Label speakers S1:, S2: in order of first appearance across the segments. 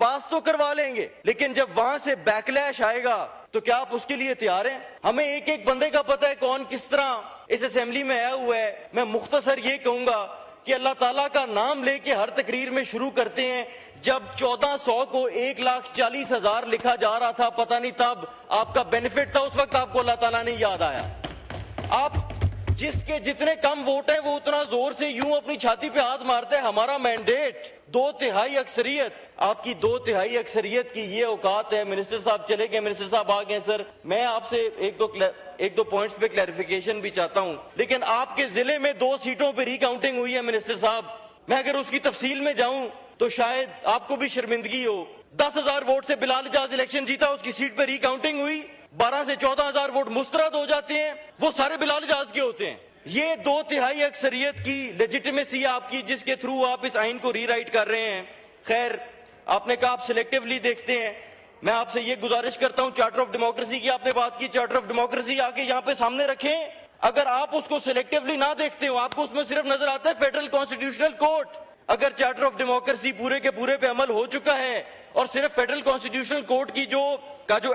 S1: پاس تو کروا لیں گے، لیکن جب وہاں سے بیکلیش آئے گا تو کیا آپ اس کے لیے تیار ہیں؟ ہمیں ایک ایک بندے کا پتہ ہے کون کس طرح اس اسمبلی میں آیا ہوا ہے۔ میں مختصر یہ کہوں گا کہ اللہ تعالیٰ کا نام لے کے ہر تقریر میں شروع کرتے ہیں۔ جب 1400 کو 1,40,000 لکھا جا رہا تھا، پتہ نہیں تب آپ کا بینیفٹ تھا، اس وقت آپ کو اللہ تعالیٰ نے یاد آیا۔ آپ جس کے جتنے کم ووٹ ہیں وہ اتنا زور سے یوں اپنی چھاتی پہ ہاتھ مارتے ہیں، ہمارا مینڈیٹ 2/3 اکثریت۔ آپ کی 2/3 اکثریت کی یہ اوقات ہے۔ منسٹر صاحب چلے گئے، منسٹر صاحب آ گئے۔ سر میں آپ سے ایک دو پوائنٹس پہ کلیریفیکیشن بھی چاہتا ہوں، لیکن آپ کے ضلع میں 2 سیٹوں پہ ری کاؤنٹنگ ہوئی ہے منسٹر صاحب۔ میں اگر اس کی تفصیل میں جاؤں تو شاید آپ کو بھی شرمندگی ہو۔ 10,000 ووٹ سے بلال اجاز الیکشن جیتا، اس کی سیٹ پہ ری کاؤنٹنگ ہوئی، 12 سے 14,000 ووٹ مسترد ہو جاتے ہیں، وہ سارے بلال اجاز کے ہوتے ہیں۔ یہ 2/3 اکثریت کی لیجیٹیمیسی آپ کی، جس کے تھرو آپ اس آئین کو ری رائٹ کر رہے ہیں۔ خیر، آپ نے کہا آپ سلیکٹیولی دیکھتے ہیں، میں آپ سے یہ گزارش کرتا ہوں، چارٹر آف ڈیموکریسی کی آپ نے بات کی، چارٹر آف ڈیموکریسی آ کے یہاں پہ سامنے رکھیں۔ اگر آپ اس کو سلیکٹیولی نہ دیکھتے ہو، آپ کو اس میں صرف نظر آتا ہے فیڈرل کانسٹیٹیوشنل کورٹ۔ اگر چارٹر آف ڈیموکریسی پورے کے پورے پہ عمل ہو چکا ہے اور صرف فیڈرل کانسٹیٹیوشنل کورٹ کی جو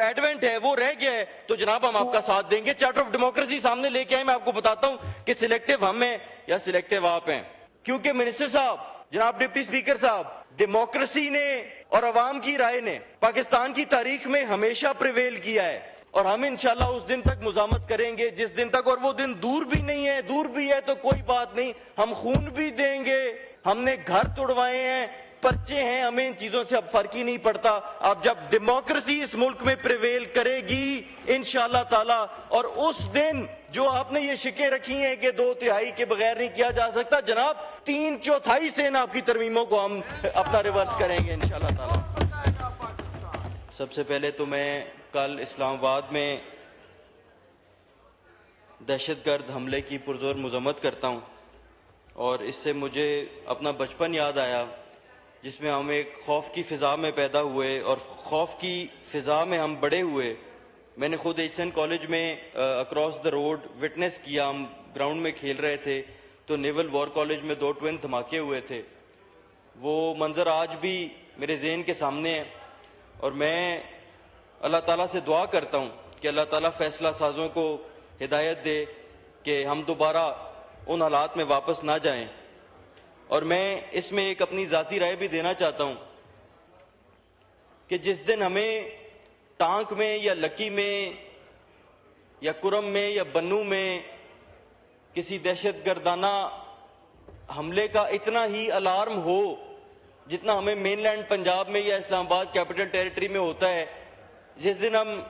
S1: ایڈوینٹ ہے وہ رہ گیا ہے، تو جناب ہم آپ کا ساتھ دیں گے۔ چارٹر آف ڈیموکریسی سامنے لے کے آئے، میں آپ کو بتاتا ہوں کہ سلیکٹیو ہم ہیں یا سلیکٹیو آپ ہیں۔ کیونکہ منسٹر صاحب، جناب ڈپٹی اسپیکر صاحب، ڈیموکریسی نے اور عوام کی رائے نے پاکستان کی تاریخ میں ہمیشہ پریویل کیا ہے، اور ہم انشاءاللہ اس دن تک مزاحمت کریں گے جس دن تک، اور وہ دن دور بھی نہیں ہے، دور بھی ہے تو کوئی بات نہیں، ہم خون بھی دیں گے، ہم نے گھر توڑوائے ہیں، پرچے ہیں، ہمیں ان چیزوں سے اب فرق ہی نہیں پڑتا۔ اب جب ڈیموکریسی اس ملک میں پریویل کرے گی انشاءاللہ تعالی، اور اس دن جو آپ نے یہ شکیں رکھی ہیں کہ 2/3 کے بغیر نہیں کیا جا سکتا، جناب 3/4 سے ان آپ کی ترمیموں کو ہم اپنا ریورس کریں گے انشاءاللہ تعالی۔ سب سے پہلے تو میں کل اسلام آباد میں دہشت گرد حملے کی پرزور مذمت کرتا ہوں، اور اس سے مجھے اپنا بچپن یاد آیا جس میں ہم ایک خوف کی فضا میں پیدا ہوئے اور خوف کی فضا میں ہم بڑے ہوئے۔ میں نے خود ایچ کالج میں اکراس دا روڈ وٹنس کیا، ہم گراؤنڈ میں کھیل رہے تھے تو نیول وار کالج میں 2 ٹوین دھماکے ہوئے تھے۔ وہ منظر آج بھی میرے ذہن کے سامنے ہے، اور میں اللہ تعالیٰ سے دعا کرتا ہوں کہ اللہ تعالیٰ فیصلہ سازوں کو ہدایت دے کہ ہم دوبارہ ان حالات میں واپس نہ جائیں۔ اور میں اس میں ایک اپنی ذاتی رائے بھی دینا چاہتا ہوں کہ جس دن ہمیں ٹانک میں یا لکی میں یا کرم میں یا بنو میں کسی دہشت گردانہ حملے کا اتنا ہی الارم ہو جتنا ہمیں مین لینڈ پنجاب میں یا اسلام آباد کیپٹل ٹیریٹری میں ہوتا ہے، جس دن ہم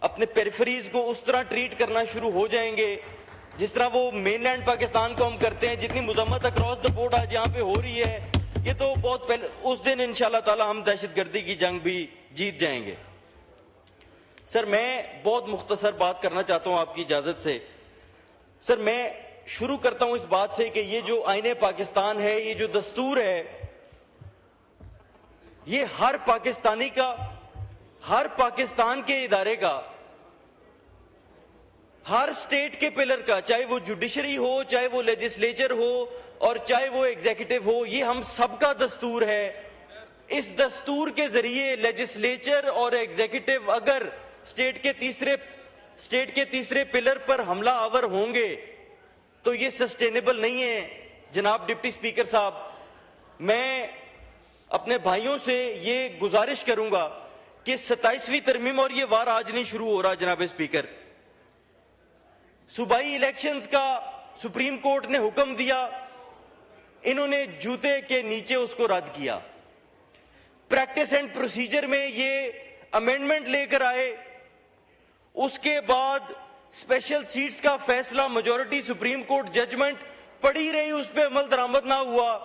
S1: اپنے پیریفریز کو اس طرح ٹریٹ کرنا شروع ہو جائیں گے جس طرح وہ مین لینڈ پاکستان کو ہم کرتے ہیں، جتنی مذمت اکراس دا بورڈ آج یہاں پہ ہو رہی ہے، یہ تو بہت پہلے، اس دن انشاءاللہ تعالی ہم دہشت گردی کی جنگ بھی جیت جائیں گے۔ سر میں بہت مختصر بات کرنا چاہتا ہوں آپ کی اجازت سے۔ سر میں شروع کرتا ہوں اس بات سے کہ یہ جو آئین پاکستان ہے، یہ جو دستور ہے، یہ ہر پاکستانی کا، ہر پاکستان کے ادارے کا، ہر سٹیٹ کے پلر کا، چاہے وہ جوڈیشری ہو، چاہے وہ لیجسلیچر ہو، اور چاہے وہ ایگزیکٹو ہو، یہ ہم سب کا دستور ہے۔ اس دستور کے ذریعے لیجسلیچر اور ایگزیکٹو اگر سٹیٹ کے تیسرے پلر پر حملہ آور ہوں گے تو یہ سسٹینیبل نہیں ہے۔ جناب ڈپٹی اسپیکر صاحب، میں اپنے بھائیوں سے یہ گزارش کروں گا کہ 27ویں ترمیم، اور یہ وار آج نہیں شروع ہو رہا جناب اسپیکر، صوبائی الیکشنز کا سپریم کورٹ نے حکم دیا، انہوں نے جوتے کے نیچے اس کو رد کیا، پریکٹس اینڈ پروسیجر میں یہ امینڈمنٹ لے کر آئے، اس کے بعد اسپیشل سیٹس کا فیصلہ میجورٹی سپریم کورٹ ججمنٹ پڑی رہی، اس پہ عمل درآمد نہ ہوا،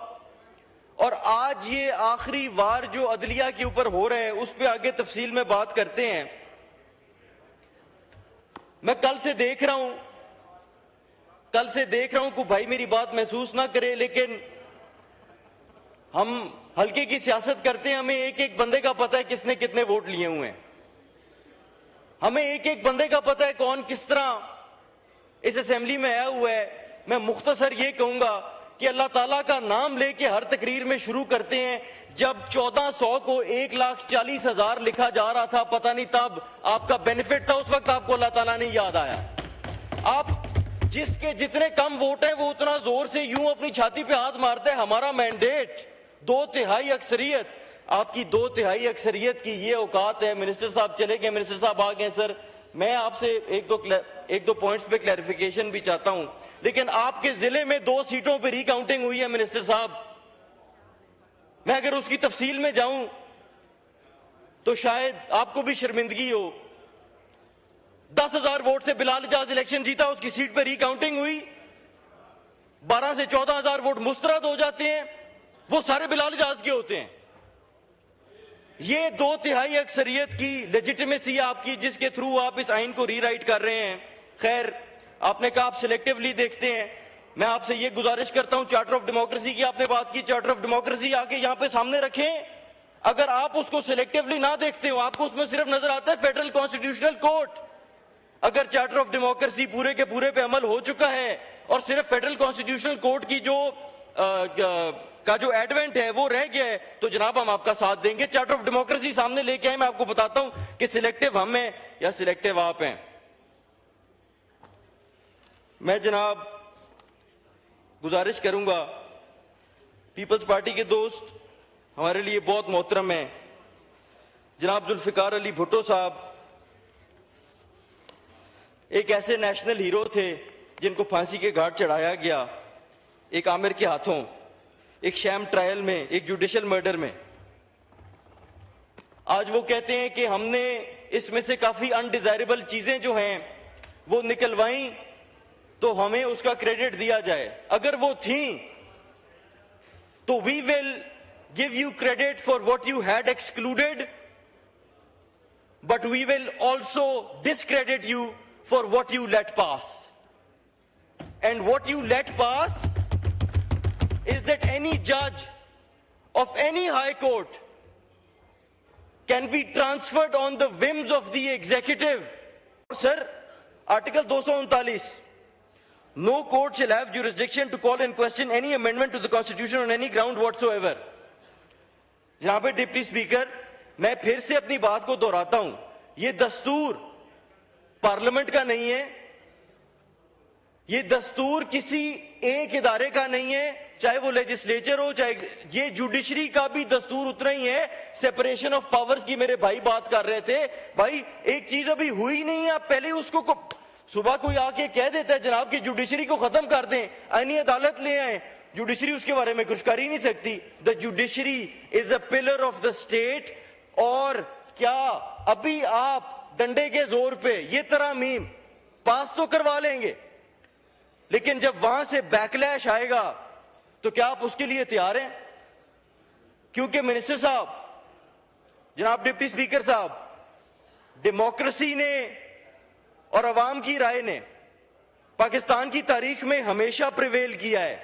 S1: اور آج یہ آخری وار جو عدلیہ کے اوپر ہو رہا ہے اس پہ آگے تفصیل میں بات کرتے ہیں۔ میں کل سے دیکھ رہا ہوں کہ بھائی میری بات محسوس نہ کرے، لیکن ہم ہلکے کی سیاست کرتے ہیں، ہمیں ایک ایک بندے کا پتہ ہے کس نے کتنے ووٹ لیے ہوئے ہیں، ہمیں ایک ایک بندے کا پتہ ہے کون کس طرح اس اسمبلی میں آیا ہوا ہے۔ میں مختصر یہ کہوں گا کہ اللہ تعالیٰ کا نام لے کے ہر تقریر میں شروع کرتے ہیں. جب 1400 کو 1,40,000 لکھا جا رہا تھا, پتہ نہیں تب آپ کا بینیفٹ تھا, اس وقت آپ کو اللہ تعالیٰ نے یاد آیا. آپ جس کے جتنے کم ووٹ ہیں وہ اتنا زور سے یوں اپنی چھاتی پہ ہاتھ مارتے ہیں, ہمارا مینڈیٹ 2/3 اکثریت. آپ کی 2/3 اکثریت کی یہ اوقات ہے. منسٹر صاحب چلے گئے, منسٹر صاحب آ گئے. سر میں آپ سے ایک دو پوائنٹس پہ کلیریفیکیشن بھی چاہتا ہوں, لیکن آپ کے ضلع میں 2 سیٹوں پہ ری کاؤنٹنگ ہوئی ہے منسٹر صاحب. میں اگر اس کی تفصیل میں جاؤں تو شاید آپ کو بھی شرمندگی ہو. 10,000 ووٹ سے بلال اجاز الیکشن جیتا, اس کی سیٹ پہ ری کاؤنٹنگ ہوئی, 12 سے 14,000 ووٹ مسترد ہو جاتے ہیں, وہ سارے بلال اجاز کے ہوتے ہیں. یہ 2/3 اکثریت کی لیجیٹیمیسی آپ کی, جس کے تھرو آپ اس آئین کو ری رائٹ کر رہے ہیں. خیر, آپ نے کہا آپ سلیکٹیولی دیکھتے ہیں. میں آپ سے یہ گزارش کرتا ہوں, چارٹر آف ڈیموکریسی کی آپ نے بات کی, چارٹر آف ڈیموکریسی آ کے یہاں پہ سامنے رکھیں. اگر آپ اس کو سلیکٹیولی نہ دیکھتے ہو, آپ کو اس میں صرف نظر آتا ہے فیڈرل کانسٹیٹیوشنل کورٹ. اگر چارٹر آف ڈیموکریسی پورے کے پورے پہ عمل ہو چکا ہے اور صرف فیڈرل کانسٹیٹیوشنل کورٹ کی جو ایڈوینٹ ہے وہ رہ گیا ہے, تو جناب ہم آپ کا ساتھ دیں گے. چارٹر آف ڈیموکریسی سامنے لے کے آئے, میں آپ کو بتاتا ہوں کہ سلیکٹیو ہم ہیں یا سلیکٹیو آپ ہیں. میں جناب گزارش کروں گا, پیپلز پارٹی کے دوست ہمارے لیے بہت محترم ہیں, جناب ذوالفقار علی بھٹو صاحب ایک ایسے نیشنل ہیرو تھے جن کو پھانسی کے گھاٹ چڑھایا گیا ایک عامر کے ہاتھوں, ایک شیم ٹرائل میں, ایک جوڈیشل مرڈر میں. آج وہ کہتے ہیں کہ ہم نے اس میں سے کافی انڈیزائربل چیزیں جو ہیں وہ نکلوائیں تو ہمیں اس کا کریڈٹ دیا جائے. اگر وہ تھیں تو we will give you credit for what you had excluded, but we will also discredit you for what you let pass. And what you let pass is that any judge of any high court can be transferred on the whims of the executive. Sir, Article 239, no court shall have jurisdiction to call in question any amendment to the Constitution on any ground whatsoever. یہاں پہ deputy speaker میں پھر سے اپنی بات کو دہراتا ہوں, یہ دستور پارلیمنٹ کا نہیں ہے, یہ دستور کسی ایک ادارے کا نہیں ہے, چاہے وہ لیجسلیچر ہو, چاہے یہ جوڈیشری کا بھی دستور اتنا ہی ہے. سیپریشن آف پاورز کی میرے بھائی بات کر رہے تھے. بھائی ایک چیز ابھی ہوئی نہیں ہے, آپ پہلے اس کو صبح کوئی آ کے کہہ دیتا ہے جناب کہ جوڈیشری کو ختم کر دیں, آئینی عدالت لے آئیں, جوڈیشری اس کے بارے میں کچھ کر ہی نہیں سکتی. The judiciary is a pillar of the state. اور کیا ابھی آپ ڈنڈے کے زور پہ یہ ترامیم پاس تو کروا لیں گے, لیکن جب وہاں سے بیکلیش آئے گا تو کیا آپ اس کے لیے تیار ہیں؟ کیونکہ منسٹر صاحب, جناب ڈپٹی اسپیکر صاحب, ڈیموکریسی نے اور عوام کی رائے نے پاکستان کی تاریخ میں ہمیشہ پریویل کیا ہے,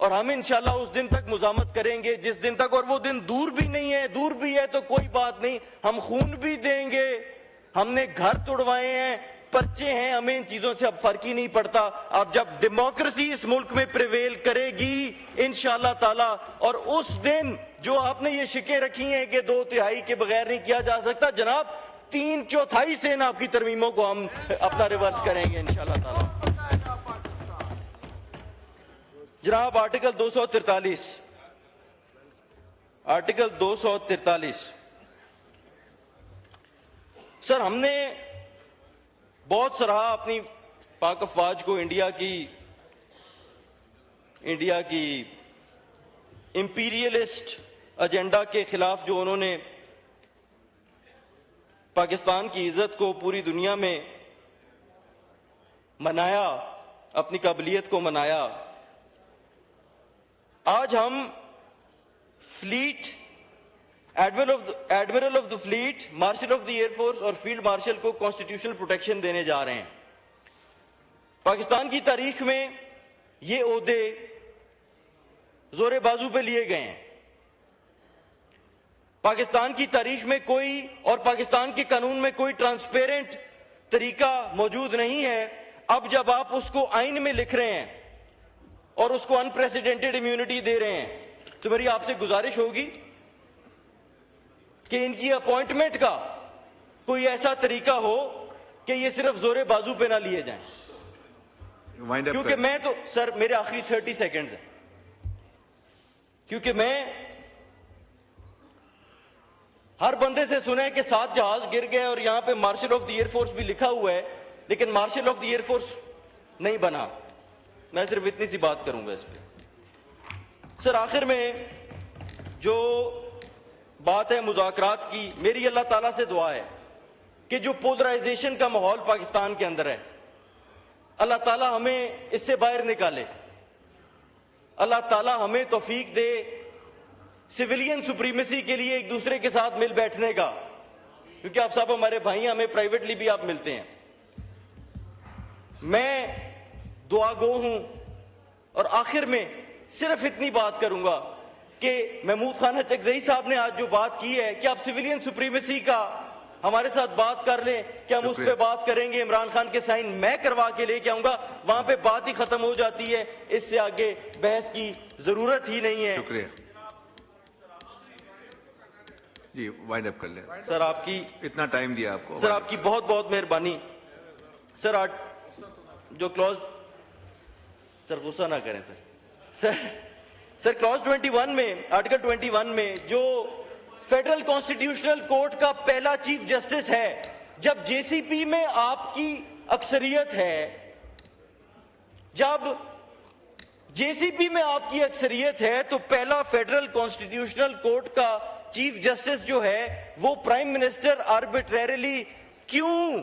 S1: اور ہم انشاءاللہ اس دن تک مزاحمت کریں گے جس دن تک, اور وہ دن دور بھی نہیں ہے. دور بھی ہے تو کوئی بات نہیں, ہم خون بھی دیں گے, ہم نے گھر توڑوائے ہیں, پرچے ہیں, ہمیں ان چیزوں سے اب فرق ہی نہیں پڑتا. اب جب ڈیموکریسی اس ملک میں پریویل کرے گی انشاءاللہ تعالی, اور اس دن جو آپ نے یہ شکیں رکھی ہیں کہ 2/3 کے بغیر نہیں کیا جا سکتا, جناب 3/4 سے آپ کی ترمیموں کو ہم اپنا ریورس کریں گے انشاءاللہ تعالی. جناب آرٹیکل 243, آرٹیکل 243, سر ہم نے بہت سراہا اپنی پاک افواج کو, انڈیا کی امپیریلسٹ ایجنڈا کے خلاف جو انہوں نے پاکستان کی عزت کو پوری دنیا میں منایا, اپنی قابلیت کو منایا. آج ہم flat, admiral of the flat, martial of the air force اور فیلڈ مارشل کو کانسٹیٹیوشنل پروٹیکشن دینے جا رہے ہیں. پاکستان کی تاریخ میں یہ عہدے زور بازو پہ لیے گئے ہیں. پاکستان کی تاریخ میں کوئی اور پاکستان کے قانون میں کوئی ٹرانسپیرنٹ طریقہ موجود نہیں ہے. اب جب آپ اس کو آئین میں لکھ رہے ہیں اور اس کو انپریسیڈنٹڈ امیونٹی دے رہے ہیں، تو میری آپ سے گزارش ہوگی کہ ان کی اپوائنٹمنٹ کا کوئی ایسا طریقہ ہو کہ یہ صرف زور بازو پہ نہ لیے جائیں. کیونکہ میں تو سر میرے آخری 30 سیکنڈز ہیں، کیونکہ میں ہر بندے سے سنا ہے کہ 7 جہاز گر گئے اور یہاں پہ martial of the air force بھی لکھا ہوا ہے، لیکن martial of the air force نہیں بنا. میں صرف اتنی سی بات کروں گا اس پہ. سر آخر میں جو بات ہے مذاکرات کی، میری اللہ تعالیٰ سے دعا ہے کہ جو پولرائزیشن کا ماحول پاکستان کے اندر ہے، اللہ تعالیٰ ہمیں اس سے باہر نکالے. اللہ تعالیٰ ہمیں توفیق دے سویلین سپریمیسی کے لیے ایک دوسرے کے ساتھ مل بیٹھنے کا، کیونکہ آپ صاحب ہمارے بھائی ہیں، ہمیں پرائیویٹلی بھی آپ ملتے ہیں. میں دعا گو ہوں اور آخر میں صرف اتنی بات کروں گا کہ محمود خان چکزئی صاحب نے آج جو بات کی ہے کہ آپ سویلین سپریمیسی کا ہمارے ساتھ بات کر لیں کہ ہم اس پہ بات کریں گے، عمران خان کے سائن میں کروا کے لے کے آؤں گا، وہاں پہ بات ہی ختم ہو جاتی ہے. اس سے آگے بحث کی ضرورت ہی نہیں ہے.
S2: شکریہ جی، وائنڈ اپ کر لیں.
S1: سر آپ کی
S2: اتنا ٹائم دیا آپ کو.
S1: سر آپ کی بہت بہت مہربانی. سر آج جو کلوز، سر غصہ نہ کریں سر کلوز 21 میں، آرٹیکل 21 میں جو فیڈرل کانسٹیٹیوشنل کورٹ کا پہلا چیف جسٹس ہے، جب جے سی پی میں آپ کی اکثریت ہے، جب جے سی پی میں آپ کی اکثریت ہے، تو پہلا فیڈرل کانسٹیٹیوشنل کورٹ کا چیف جسٹس جو ہے وہ پرائم منسٹر آربیٹریریلی کیوں